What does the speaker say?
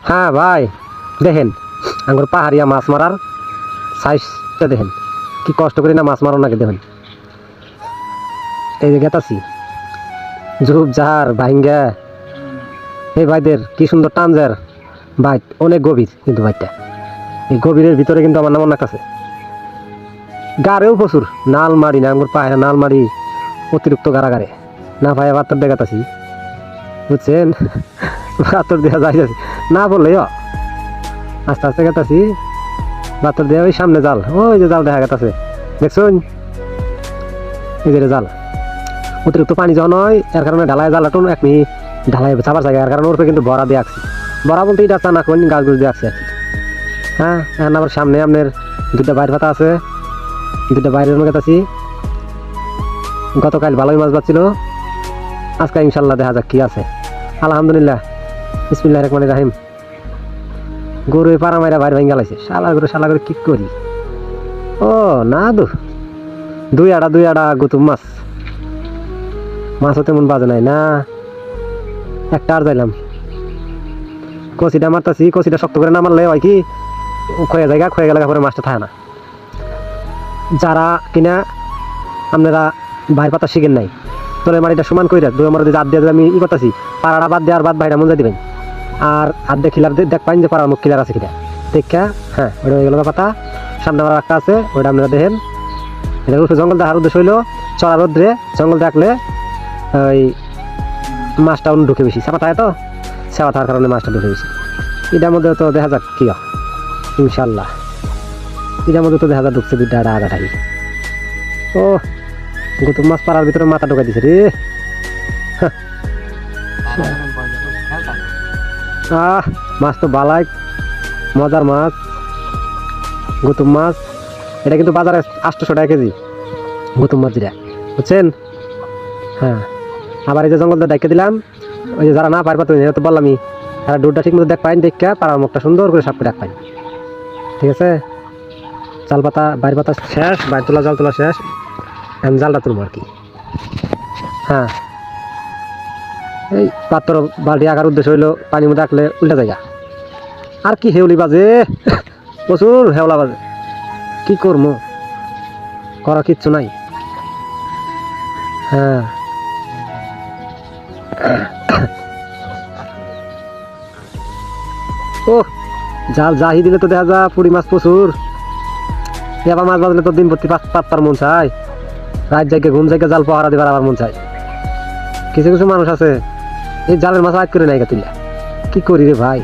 হ্যাঁ ভাই দেখেন আঙ্গুর পাহাড়িয়া মাছ মারার সাইজটা দেখেন, কি কষ্ট করি না মাছ মারো নাকি দেখেন। এই যে গেতাছি ঝুপ জাহার ভাইঙ্গা, এই ভাইদের কি সুন্দর টানজার বাইট, অনেক গভীর কিন্তু বাইটটা, এই গভীরের ভিতরে কিন্তু আমার নাম অনেক আছে। গাড়েও প্রচুর নালমারি না আঙ্গুর পাহাড়ে নালমারি অতিরিক্ত গাড়ে না ভাই বাতর দেখাতাছি বুঝছেন, বাতর দেওয়া যাইতেছি না বললেও আস্তে আস্তে গেতাছি বাতর দেওয়া। ওই সামনে জাল, ওই যে জাল দেখা গেতাছে দেখছুন, এই যে জাল অতিরিক্ত পানি যখন হয় এর কারণে ঢালায় জাল আটুন এক মিনিট ঢালাই চাবার জায়গায়, এর কারণে ওর কিন্তু বড়া দিয়ে আঁকছি, বড়া বলতে এটা চানা কোন গাছ গুছ দিয়ে আঁকছি আর কি। হ্যাঁ এখন আবার সামনে আপনার দুটা বাইর পাতা আছে, দুটা বাইরের মধ্যে গেতাছি। গতকাল ভালোই মাছ বাঁচছিল, আজকে ইনশাল্লাহ দেখা যাক কি আছে। আলহামদুলিল্লাহ বিসমিল্লাহির রহমানির রহিম। গরু পাড়া মাইরা বাইরে ভেঙে গেলাইছে, শালা করে কি করি। ও না দুই আড়া গুতুম মাছও তেমন বাজে নাই না, একটা আর যাইলাম কচিটা মারতাছি, কচিটা শক্ত করে না মারলে হয় কি ক্ষয়ে গেলে পরে মাছটা থাকে না। যারা কিনা আপনারা বাইর পাতা শিখেন নাই তোলের মাটিটা সমান করে দুই আমার হাত দিয়ে আমি করতেছি, পাড়াটা বাদ দিয়ে আর বাদ বাইরে মজা দিবেন, আর হাত দিয়ে খিলার দেখ পাইন যে পাড়ার মুখ খিলার আছে কিনা দেখা। হ্যাঁ ওইটা হয়ে গেল পাতা, সামনে আমার একটা আছে ওইটা আপনারা দেখেন। এটা উঠে জঙ্গল দেখার উদ্দেশ্য হইলো চড়া রোদ্রে জঙ্গল দেখলে ওই মাছটা অন্য ঢুকে বেশি চাপা থাকে, তো চাপা থাকার কারণে মাছটা ঢুকে বেশি। এটার মধ্যে তো দেখা যাক কি ইনশাল্লাহ, এটার মধ্যে তো দেখা যাক ঢুকছে দুইটা আড়াটাই। ও গুতুম মাছ পাড়ার ভিতরে মাথা ঢুকাই দিছে রে। মাছ তো বালাই মজার মাছ, গুতুম মাছ। এটা কিন্তু বাজারে 800 টাকা কেজি গুতুম মাছ যেটা বুঝছেন। হ্যাঁ আবার এই যে জঙ্গলটা ডাইকে দিলাম, ওই যে যারা না পারবা তুমি তো বললামই, তারা ডোরটা ঠিক মতো দেখ পাইন দেখা পাড়ার মুখটা সুন্দর করে সাপ করে দেখ পাইন। ঠিক আছে, জাল পাতা বাইর পাতা শেষ, বাইর তোলা জাল তোলা শেষ, আমি জালটা তুলবো আর কি। হ্যাঁ এই পাত্র বালতি আঁকার উদ্দেশ্য হইলো পানির মধ্যে রাখলে উল্টা জায়গা, আর কি হেউলি বাজে প্রচুর হেওলা বাজে, কি করবো করার কিচ্ছু নাই। হ্যাঁ ও জাল জাহি দিলে তো দেখা যা পুরি মাছ প্রচুর, এবার মাছ বাজলে তো দিন ভর্তি পাত্তার মন চায়, রাত জায়গায় ঘুম জায়গায় জাল পাহারা দিবার আবার মন চায়। কিছু কিছু মানুষ আছে এই জালের মাছ আজ করে নাই তুইলা, কি করি রে ভাই।